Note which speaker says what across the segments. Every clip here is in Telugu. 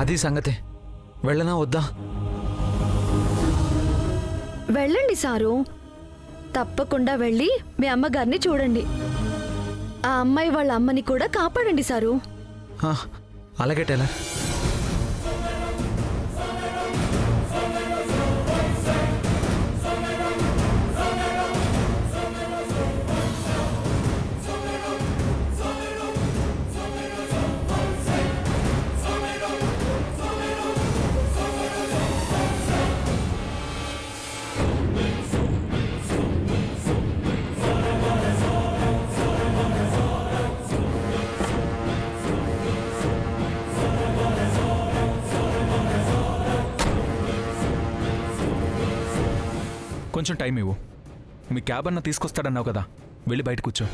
Speaker 1: అది సంగతి. వెళ్ళనా వద్దా?
Speaker 2: వెళ్ళండి సారు. తప్పకుండా వెళ్ళి మీ అమ్మగారిని చూడండి. ఆ అమ్మాయి వాళ్ళ అమ్మని కూడా కాపాడండి సారు.
Speaker 1: అలాగే టైలర్.
Speaker 3: కొంచెం టైం ఇవ్వు. మీ క్యాబ్ అన్న తీసుకొస్తాడన్నావు కదా, వెళ్ళి బయట కూర్చో.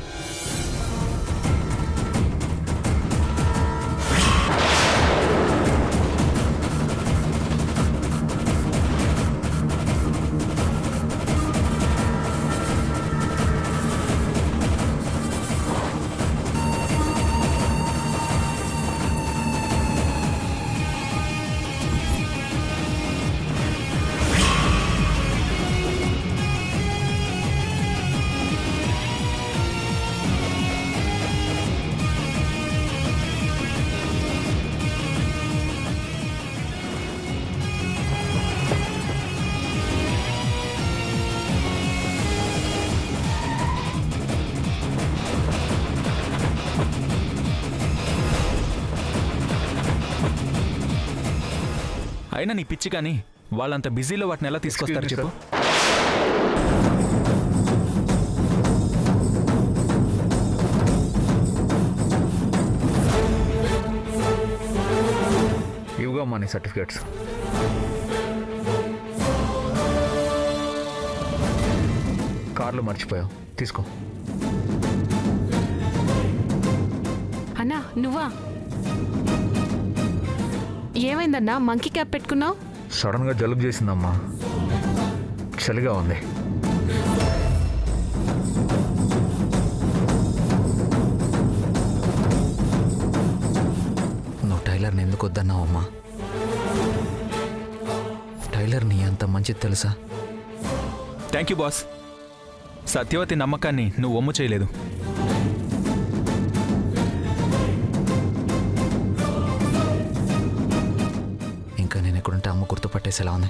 Speaker 3: అయినా నీ పిచ్చి కానీ వాళ్ళంత బిజీలో వాటిని ఎలా తీసుకొస్తారు చెప్పు?
Speaker 1: ఇవిగో అమ్మా నీ సర్టిఫికేట్స్. కార్లో మర్చిపోయావు, తీసుకో.
Speaker 4: అన్నా నువ్వా? ఏమైందన్నా మంకీ క్యాప్ పెట్టుకున్నావు?
Speaker 1: సడన్గా జలుబు చేసిందమ్మా, చలిగా ఉంది. నువ్వు టైలర్ని ఎందుకు వద్దన్నావు అమ్మా? టైలర్ నీ అంత మంచిది తెలుసా?
Speaker 3: Thank you boss. సత్యవతి నమ్మకాన్ని నువ్వు ఒమ్ము చేయలేదు.
Speaker 1: ఇంకా నేను ఎక్కడుంటే అమ్మ గుర్తుపట్టేసేలా ఉంది.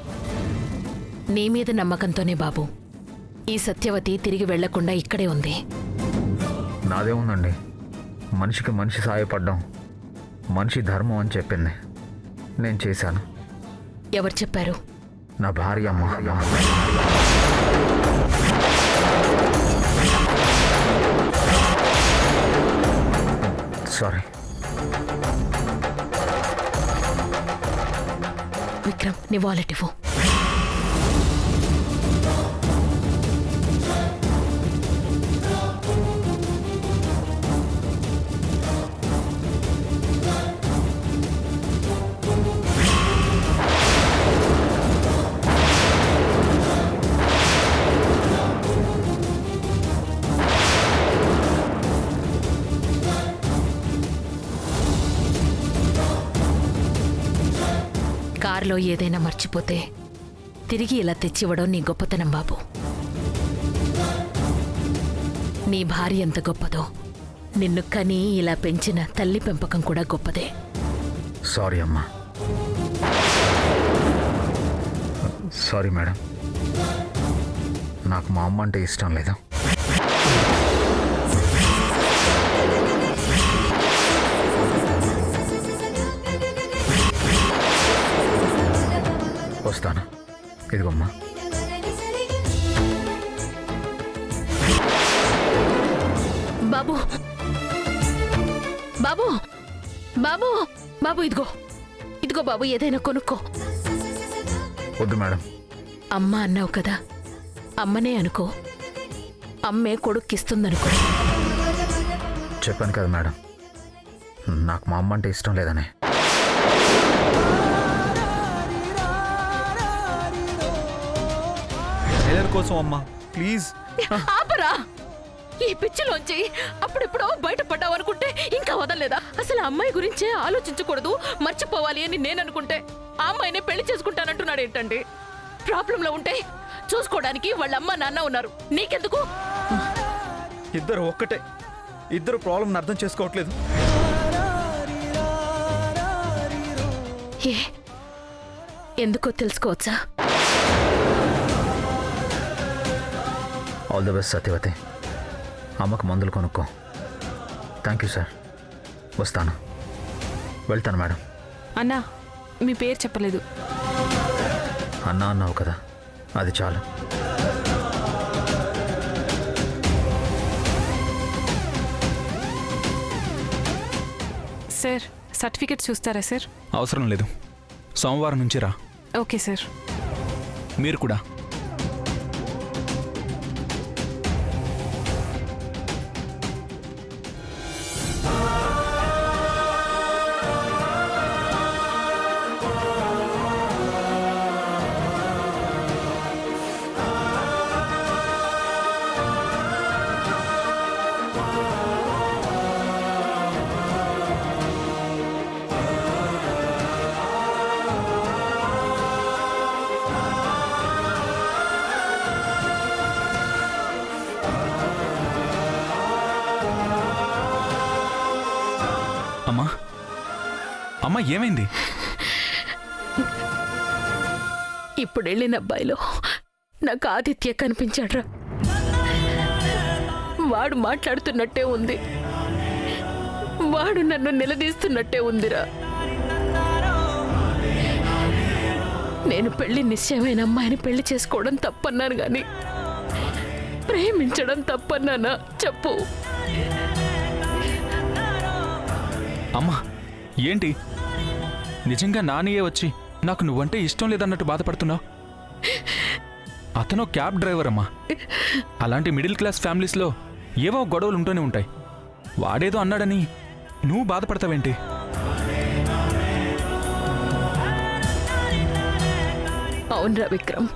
Speaker 4: నీ మీద నమ్మకంతోనే బాబు ఈ సత్యవతి తిరిగి వెళ్లకుండా ఇక్కడే ఉంది.
Speaker 1: నాదేముందండి, మనిషికి మనిషి సాయపడ్డం మనిషి ధర్మం అని చెప్పింది, నేను చేశాను.
Speaker 4: ఎవరు చెప్పారు?
Speaker 1: నా భార్య అమ్మ. సారీ.
Speaker 4: విక్రమ్, నీ వాలెట్ ఇవ్వు. కారులో ఏదైనా మర్చిపోతే తిరిగి ఇలా తెచ్చివ్వడం నీ గొప్పతనం బాబు. నీ భార్య ఎంత గొప్పదో నిన్ను కని ఇలా పెంచిన తల్లి పెంపకం కూడా గొప్పదే.
Speaker 1: సారీ అమ్మా. సారీ మేడం, నాకు మా అమ్మ అంటే ఇష్టం లేదు. వస్తాను. ఇదిగోమ్మా.
Speaker 4: బాబు బాబు బాబు బాబు ఇదిగో ఇదిగో బాబు, ఏదైనా కొనుక్కో.
Speaker 1: వద్దు మేడం.
Speaker 4: అమ్మ అన్నావు కదా, అమ్మనే అనుకో. అమ్మే కొడుక్కిస్తుందనుకో.
Speaker 1: చెప్పాను కదా మేడం, నాకు మా అమ్మ అంటే ఇష్టం లేదనే.
Speaker 3: టైలర్ కోసం అమ్మా, ప్లీజ్.
Speaker 4: ఆపరా. ఈ పిచ్చిలోంచి అప్పుడెప్పుడో బయటపడ్డావు అనుకుంటే ఇంకా వదలలేదా? అసలు ఆ అమ్మాయి గురించే ఆలోచించకూడదు, మర్చిపోవాలి అని నేను అనుకుంటే ఆ అమ్మాయినే పెళ్లి చేసుకుంటానంటున్నాడు ఏంటండి? ప్రాబ్లంలో ఉంటే చూసుకోవడానికి వాళ్ళ అమ్మ నాన్న ఉన్నారు, నీకెందుకు?
Speaker 1: ఇద్దరు ఒక్కటే, ఇద్దరు ప్రాబ్లం అర్థం చేసుకోవట్లేదు.
Speaker 4: ఏ ఎందుకో తెలుసుకోవచ్చా?
Speaker 1: All the best Satyavati. అమ్మకు మందులు కొనుక్కో. Thank you sir. వస్తాను, వెళ్తాను మేడం.
Speaker 5: అన్నా మీ పేరు చెప్పలేదు.
Speaker 1: అన్నా అన్నావు కదా, అది చాలు.
Speaker 5: సార్ సర్టిఫికెట్ చూస్తారా సార్?
Speaker 3: అవసరం లేదు, సోమవారం నుంచి రా.
Speaker 5: Okay sir.
Speaker 3: మీరు కూడా. అమ్మా, అమ్మా ఏమైంది?
Speaker 4: ఇప్పుడు వెళ్ళిన అబ్బాయిలో నాకు ఆదిత్య కనిపించాడ్రా. వాడు మాట్లాడుతున్నట్టే ఉంది, వాడు నన్ను నిలదీస్తున్నట్టే ఉందిరా. నేను పెళ్లి నిశ్చయమైన అమ్మాయిని పెళ్లి చేసుకోవడం తప్పన్నాను గాని ప్రేమించడం తప్పన్నానా చెప్పు?
Speaker 3: అమ్మా ఏంటి, నిజంగా నానియే వచ్చి నాకు నువ్వంటే ఇష్టం లేదన్నట్టు బాధపడుతున్నావు? అతను క్యాబ్ డ్రైవర్ అమ్మా. అలాంటి మిడిల్ క్లాస్ ఫ్యామిలీస్లో ఏవో గొడవలు ఉంటూనే ఉంటాయి. వాడేదో అన్నాడని నువ్వు బాధపడతావేంటి?
Speaker 4: అవునరా విక్రమ్,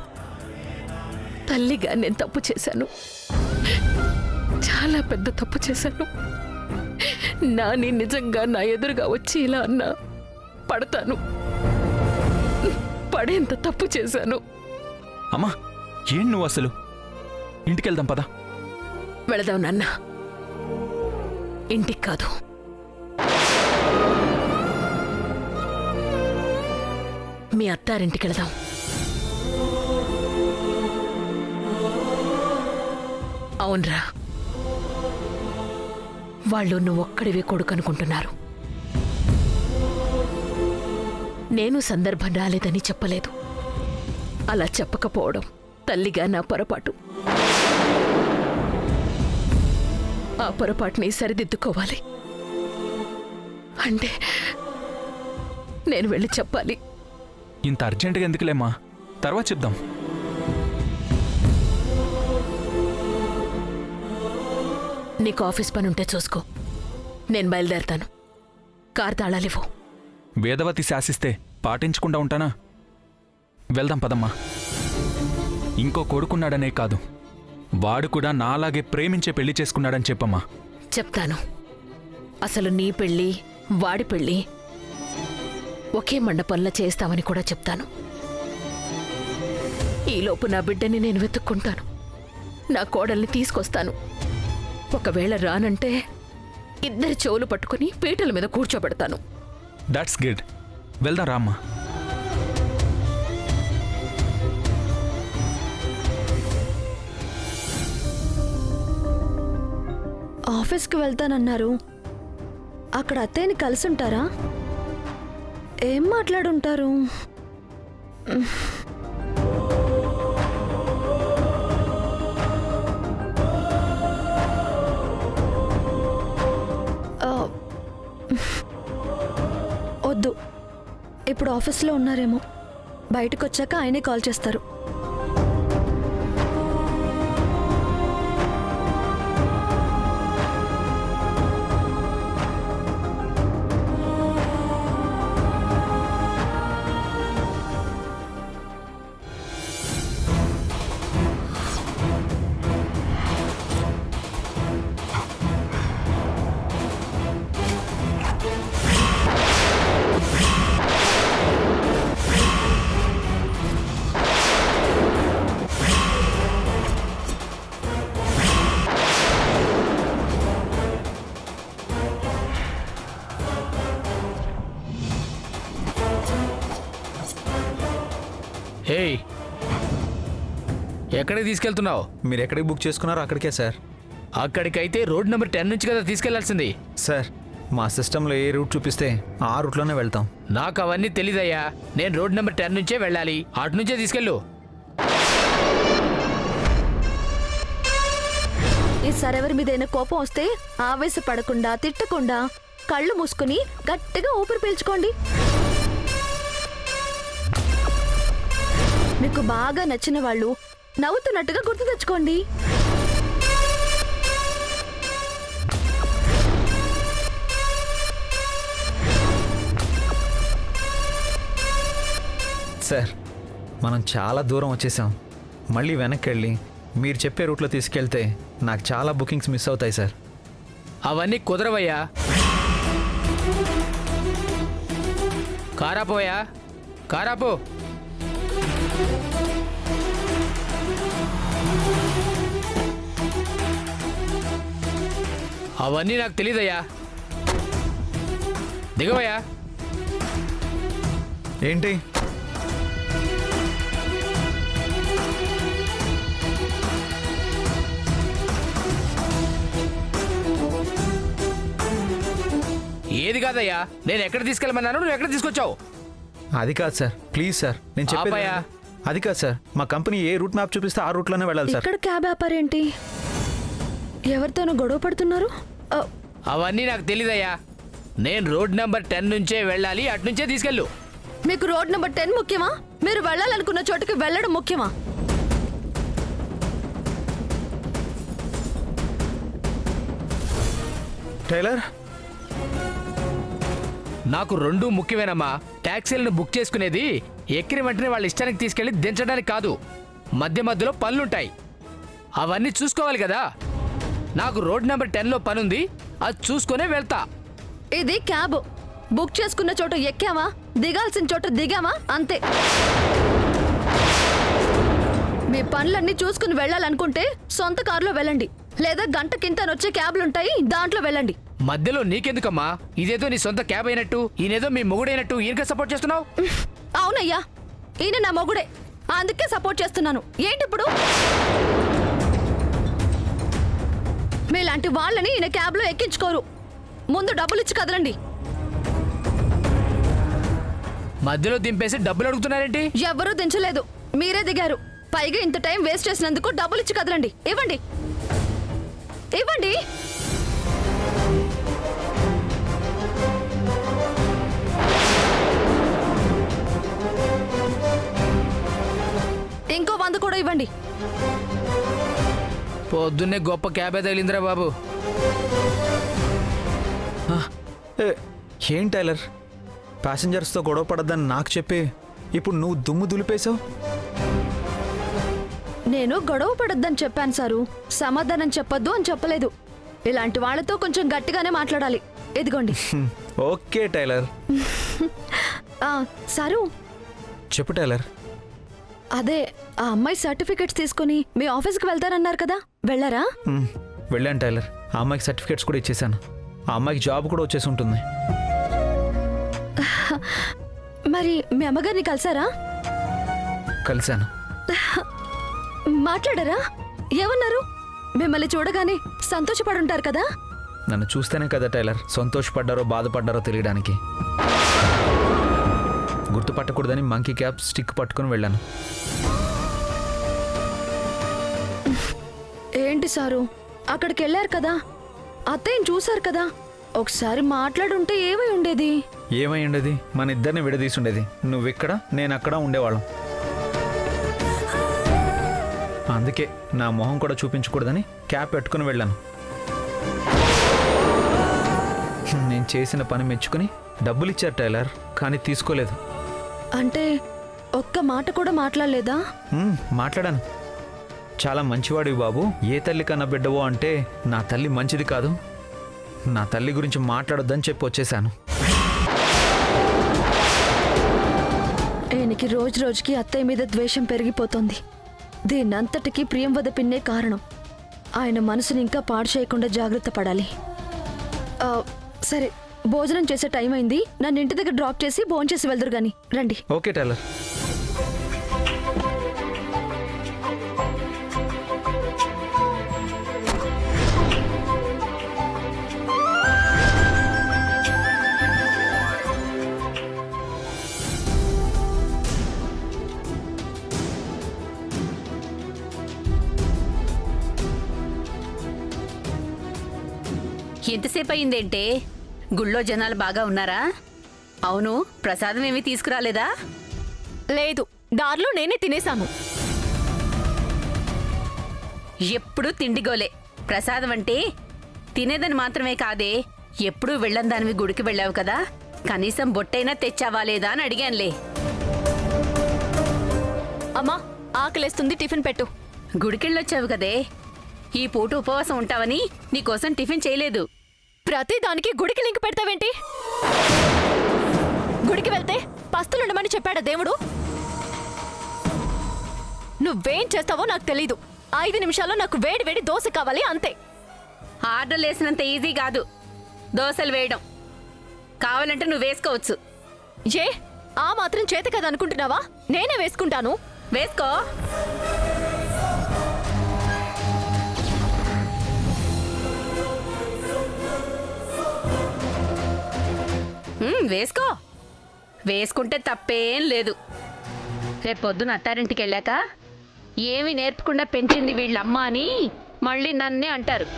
Speaker 4: తల్లిగా నేను తప్పు చేశాను, చాలా పెద్ద తప్పు చేశాను. నాని నిజంగా నా ఎదురుగా వచ్చి ఇలా అన్నా పడతాను, పడేంత తప్పు చేశాను.
Speaker 3: అమ్మా ఏం నువ్వు అసలు? ఇంటికెళ్దాం పదా.
Speaker 4: వెళదాం నాన్న, ఇంటికి కాదు, మీ అత్తారింటికి వెళదాం. అవునరా, వాళ్ళు నువ్వొక్కడివే కొడుకు అనుకుంటున్నారు. నేను సందర్భం రాలేదని చెప్పలేదు, అలా చెప్పకపోవడం తల్లిగా నా పొరపాటు. ఆ పొరపాటుని సరిదిద్దుకోవాలి అంటే నేను వెళ్ళి చెప్పాలి.
Speaker 3: ఇంత అర్జెంటుగా ఎందుకులేమ్మా, తర్వాత చెప్దాం.
Speaker 4: నీకు ఆఫీస్ పని ఉంటే చూసుకో, నేను బయలుదేరతాను. కార్ తాళాలివ్వు.
Speaker 3: వేదవతి శాసిస్తే పాటించకుండా ఉంటానా? వెళ్దాం పదమ్మా. ఇంకో కొడుకున్నాడనే కాదు, వాడు కూడా నాలాగే ప్రేమించే పెళ్లి చేసుకున్నాడని చెప్పమ్మా.
Speaker 4: చెప్తాను. అసలు నీ పెళ్ళి వాడి పెళ్ళి ఒకే మండపంలో చేస్తామని కూడా చెప్తాను. ఈలోపు నా బిడ్డని నేను వెతుక్కుంటాను, నా కోడల్ని తీసుకొస్తాను. ఒకవేళ రానంటే ఇద్దరి చెవులు పట్టుకుని పీటల మీద కూర్చోబెడతాను.
Speaker 3: That's good. వెళ్దాం రామ్మా.
Speaker 2: ఆఫీస్కి వెళ్తానన్నారు, అక్కడ అత్తయ్యని కలిసి ఉంటారా? ఏం మాట్లాడుంటారు? వద్దు, ఇప్పుడు ఆఫీస్లో ఉన్నారేమో, బయటకు వచ్చాక ఆయనే కాల్ చేస్తారు.
Speaker 6: ఎక్కడికి తీసుకెళ్తున్నావు?
Speaker 1: మీరు ఎక్కడికి బుక్ చేసుకున్నారో అక్కడికే సార్.
Speaker 6: అక్కడికైతే రోడ్ నెంబర్ 10 నుంచి కదా తీసుకెళ్లాల్సింది.
Speaker 1: సార్ మా సిస్టంలో ఏ రూట్ చూపిస్తే ఆ రూట్లోనే వెళ్తాం.
Speaker 6: నాకు అవన్నీ తెలీదయ్యా. నేను రోడ్ నెంబర్ 10 నుంచే వెళ్ళాలి, అటు నుంచే తీసుకెళ్ళు.
Speaker 2: ఈసారి ఎవరి మీదైనా కోపం వస్తే ఆవేశపడకుండా తిట్టకుండా కళ్ళు మూసుకుని గట్టిగా ఊపిరి పీల్చుకోండి. మీకు బాగా నచ్చిన వాళ్ళు నవ్వుతున్నట్టుగా గుర్తు తెచ్చుకోండి.
Speaker 1: సార్ మనం చాలా దూరం వచ్చేసాం. మళ్ళీ వెనక్కి వెళ్ళి మీరు చెప్పే రూట్లో తీసుకెళ్తే నాకు చాలా బుకింగ్స్ మిస్ అవుతాయి సార్.
Speaker 6: అవన్నీ కుదరవయ్యా. కారాపోయా, కారాపో. అవన్నీ నాకు తెలీదయ్యా. దిగవయ్యా.
Speaker 1: ఏంటి
Speaker 6: ఏది కాదయ్యా, నేను ఎక్కడ తీసుకెళ్ళమన్నాను, నువ్వు ఎక్కడ తీసుకొచ్చావు?
Speaker 1: అది కాదు సార్, ప్లీజ్ సార్ నేను చెప్పేది
Speaker 6: ఆపయ్యా.
Speaker 1: వినండి. అది కాదు సార్, మా కంపెనీ ఏ రూట్ మ్యాప్ చూపిస్తే ఆ రూట్లోనే వెళ్ళాలి సార్.
Speaker 2: ఇక్కడ క్యాబ్ ఆపారేంటి? ఎవరితోనూ గొడవ పడుతున్నారు?
Speaker 6: అవన్నీ నాకు తెలీదయ్యా. నేను రోడ్ నెంబర్ 10 నుంచే వెళ్ళాలి, అటు నుంచే తీసుకెళ్ళు.
Speaker 2: మీకు రోడ్ నెంబర్ 10 ముఖ్యమా? మీరు వెళ్ళాలనుకున్న చోటుకి వెళ్ళడం ముఖ్యమా?
Speaker 1: టైలర్
Speaker 6: నాకు రెండూ ముఖ్యమేనమ్మా. ట్యాక్సీలను బుక్ చేసుకునేది ఎక్కిన వెంటనే వాళ్ళ ఇష్టానికి తీసుకెళ్లి దించడానికి కాదు. మధ్య మధ్యలో పనులుంటాయి, అవన్నీ చూసుకోవాలి కదా. నాకు రోడ్ నెంబర్ 10లో పనుంది, అది చూసుకునే వెళ్తా.
Speaker 2: ఇది క్యాబ్. బుక్ చేసుకున్న చోట ఎక్కామా, దిగాల్సిన చోట దిగామా, అంతే. మీ పనులన్నీ చూసుకుని వెళ్ళాలనుకుంటే సొంత కారులో వెళ్ళండి, లేదా గంట కింతనొచ్చే క్యాబ్లుంటాయి, దాంట్లో వెళ్ళండి.
Speaker 6: మధ్యలో నీకెందుకమ్మా? ఇదేదో నీ సొంత క్యాబ్ అయినట్టు, ఈయనేదో మీ మొగుడైనట్టు ఈయనకే సపోర్ట్ చేస్తున్నావు.
Speaker 2: అవునయ్యా, ఈయన నా మొగుడే, అందుకే సపోర్ట్ చేస్తున్నాను. ఏంటిప్పుడు? మీలాంటి వాళ్ళని ఈయన క్యాబ్లో ఎక్కించుకోరు. ముందు డబ్బులు ఇచ్చి కదలండి.
Speaker 6: మధ్యలో దింపేసి డబ్బులు అడుగుతున్నారేంటి?
Speaker 2: ఎవ్వరూ దించలేదు, మీరే దిగారు. పైగా ఇంత టైం వేస్ట్ చేసినందుకు డబ్బులు ఇచ్చి కదలండి. ఇవ్వండి, ఇవ్వండి. ఇంకో 100 కూడా ఇవ్వండి.
Speaker 6: పొద్దున్నే గొప్ప క్యాబే తగిలిందిరా బాబు.
Speaker 1: ఏం టైలర్, ప్యాసింజర్స్తో గొడవ పడద్దని నాకు చెప్పి ఇప్పుడు నువ్వు దుమ్ము దులిపేశావు.
Speaker 2: నేను గొడవ పడొద్దని చెప్పాను సారు, సమాధానం చెప్పొద్దు అని చెప్పలేదు. ఇలాంటి వాళ్ళతో కొంచెం గట్టిగానే మాట్లాడాలి. ఇదిగోండి.
Speaker 1: Okay tailor.
Speaker 2: సారు,
Speaker 1: చెప్పు టైలర్.
Speaker 2: అదే ఆ అమ్మాయి సర్టిఫికెట్స్ తీసుకుని మీ ఆఫీస్కి వెళ్తారన్నారు కదా, వెళ్ళారా?
Speaker 1: వెళ్ళాను టైలర్. ఆ అమ్మాయికి సర్టిఫికేట్స్ కూడా ఇచ్చేసాను. ఆ అమ్మాయికి జాబ్ కూడా వచ్చేసి ఉంటుంది.
Speaker 2: మరి మీ అమ్మగారిని కలిసారా?
Speaker 1: కలిశాను.
Speaker 2: మాట్లాడారా? ఏమన్నారు? మిమ్మల్ని చూడగానే సంతోషపడుంటారు కదా.
Speaker 1: నన్ను చూస్తేనే కదా టైలర్ సంతోషపడ్డారో బాధపడ్డారో తెలియడానికి. గుర్తుపట్టకూడదని మంకీ క్యాప్ స్టిక్ పట్టుకుని వెళ్ళాను.
Speaker 2: ఏంటి సారు, అక్కడికి వెళ్ళారు కదా, అత్తయ్యని చూశారు కదా, ఒకసారి మాట్లాడుంటే ఏమై ఉండేది?
Speaker 1: ఏమై ఉండేది? మన ఇద్దరిని విడదీసి ఉండేది. నువ్విక్కడ నేను అక్కడ ఉండేవాళ్ళం. అందుకే నా మొహం కూడా చూపించకూడదని క్యాప్ పెట్టుకుని వెళ్ళాను. నేను చేసిన పని మెచ్చుకుని డబ్బులు ఇచ్చారు టైలర్, కానీ తీసుకోలేదు.
Speaker 2: అంటే ఒక్క మాట కూడా మాట్లాడలేదా?
Speaker 1: మాట్లాడాను. చాలా మంచివాడివి బాబు, ఏ తల్లి కన్నా బిడ్డవో అంటే నా తల్లి మంచిది కాదు, నా తల్లి గురించి మాట్లాడొద్దని చెప్పి వచ్చేసాను.
Speaker 2: ఈయనకి రోజు రోజుకి అత్తయ్య మీద ద్వేషం పెరిగిపోతుంది. దీన్నంతటికీ ప్రియంవద పిన్నే కారణం. ఆయన మనసుని ఇంకా పాడు చేయకుండా జాగ్రత్త పడాలి. సరే, భోజనం చేసే టైం అయింది. నన్ను ఇంటి దగ్గర డ్రాప్ చేసి భోంచేసి వెళ్దురు గాని రండి.
Speaker 1: Okay tailor.
Speaker 7: ఎంతసేపు అయిందేంటే? గుళ్ళో జనాలు బాగా ఉన్నారా? అవును, ప్రసాదం ఏమీ తీసుకురాలేదా?
Speaker 2: లేదు, దారిలో నేనే తినేశాను.
Speaker 7: ఎప్పుడూ తిండిగోలే. ప్రసాదం అంటే తినేదని మాత్రమే కాదే, ఎప్పుడూ వెళ్ళని దానివి గుడికి వెళ్ళావు కదా, కనీసం బొట్టైనా తెచ్చావా లేదా అని అడిగానులే.
Speaker 2: అమ్మా, ఆకలేస్తుంది, టిఫిన్ పెట్టు.
Speaker 7: గుడికెళ్ళొచ్చావు కదే, ఈ పూట ఉపవాసం ఉంటావని నీకోసం టిఫిన్ చేయలేదు.
Speaker 2: ప్రతి దానికి గుడికి లింక్ పెడతావేంటి? గుడికి వెళ్తే పస్తులుండమని చెప్పాడా దేవుడు? నువ్వేం చేస్తావో నాకు తెలీదు. 5 నిమిషాల్లో నాకు వేడి వేడి దోశ కావాలి, అంతే.
Speaker 7: ఆర్డర్లు వేసినంత ఈజీ కాదు దోశలు వేయడం. కావాలంటే నువ్వు వేసుకోవచ్చు.
Speaker 2: ఏ ఆ మాత్రం చేత కదా అనుకుంటున్నావా? నేనే వేసుకుంటాను.
Speaker 7: వేసుకో. వేసుకో, వేసుకుంటే తప్పేం లేదు. రేపొద్దున అత్తారింటికి వెళ్ళాక ఏమి నేర్పకుండా పెంచింది వీళ్ళమ్మ అని మళ్ళీ నన్నే అంటారు.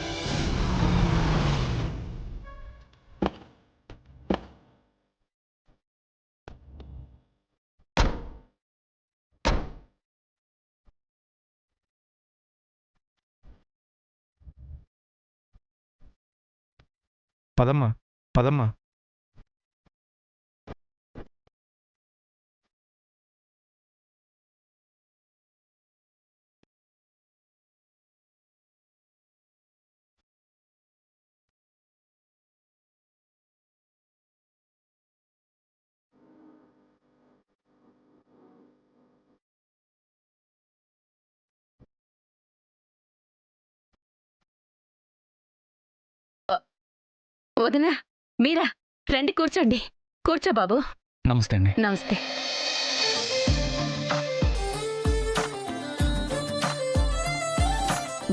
Speaker 8: పదమ్మా పదమ్మా.
Speaker 7: వదినా, మీరా? రండి, కూర్చోండి. కూర్చో బాబు.
Speaker 3: నమస్తే అండి.
Speaker 7: నమస్తే.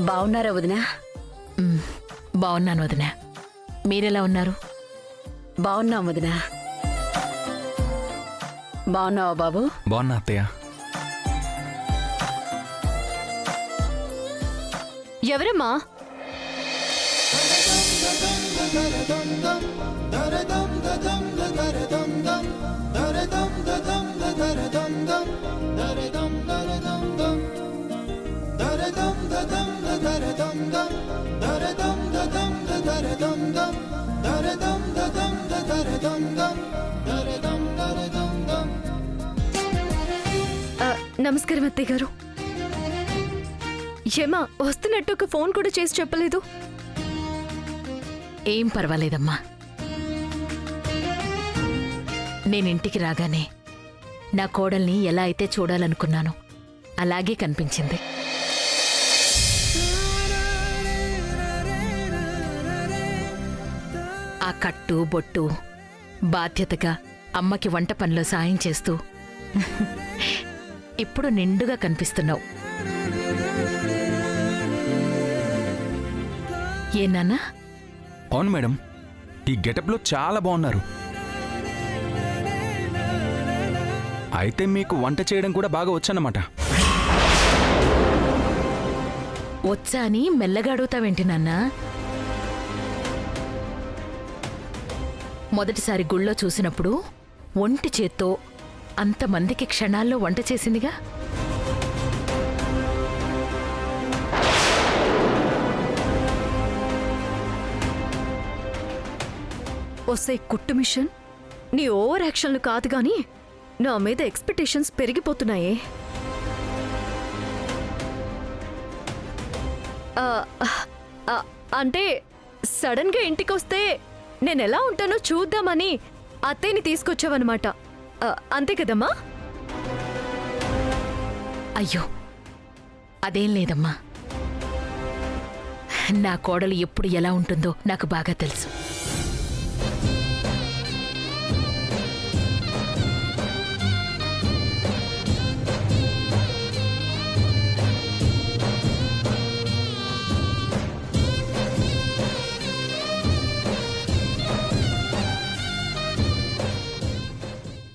Speaker 7: బాగున్నారా వదినా?
Speaker 4: బాగున్నాను వదినా. మీరెలా ఉన్నారు?
Speaker 7: బాగున్నాం వదినా. బాగున్నావా బాబు?
Speaker 3: బాగున్నా అత్తయ్య.
Speaker 2: ఎవరమ్మా? నమస్కారం అత్తయ్య గారు. ఏమా, వస్తున్నట్టు ఒక ఫోన్ కూడా చేసి చెప్పలేదు?
Speaker 4: ఏం పర్వాలేదమ్మా. నేనింటికి రాగానే నా కోడల్ని ఎలా అయితే చూడాలనుకున్నానో అలాగే కనిపించింది. ఆ కట్టు బొట్టు బాధ్యతగా అమ్మకి వంట పనిలో సాయం చేస్తూ ఇప్పుడు నిండుగా కనిపిస్తున్నావు. ఏ నాన్నా?
Speaker 3: అవును మేడం, ఈ గెటప్లో చాలా బాగున్నారు. అయితే మీకు వంట చేయడం కూడా బాగా వచ్చన్నమాట.
Speaker 4: వచ్చా అని మెల్లగా అడుగుతావేంటి నాన్నా? మొదటిసారి గుళ్ళో చూసినప్పుడు ఒంటి చేత్తో అంతమందికి క్షణాల్లో వంట చేసిందిగా.
Speaker 2: వస్తే కుట్టు మిషన్, నీ ఓవర్ యాక్షన్లు కాదు గాని నా మీద ఎక్స్పెక్టేషన్స్ పెరిగిపోతున్నాయే. అంటే సడన్ గా ఇంటికొస్తే నేనెలా ఉంటానో చూద్దామని అత్తయ్యని తీసుకొచ్చావన్నమాట, అంతే కదమ్మా?
Speaker 4: అయ్యో, అదేం లేదమ్మా. నా కోడలు ఎప్పుడు ఎలా ఉంటుందో నాకు బాగా తెలుసు.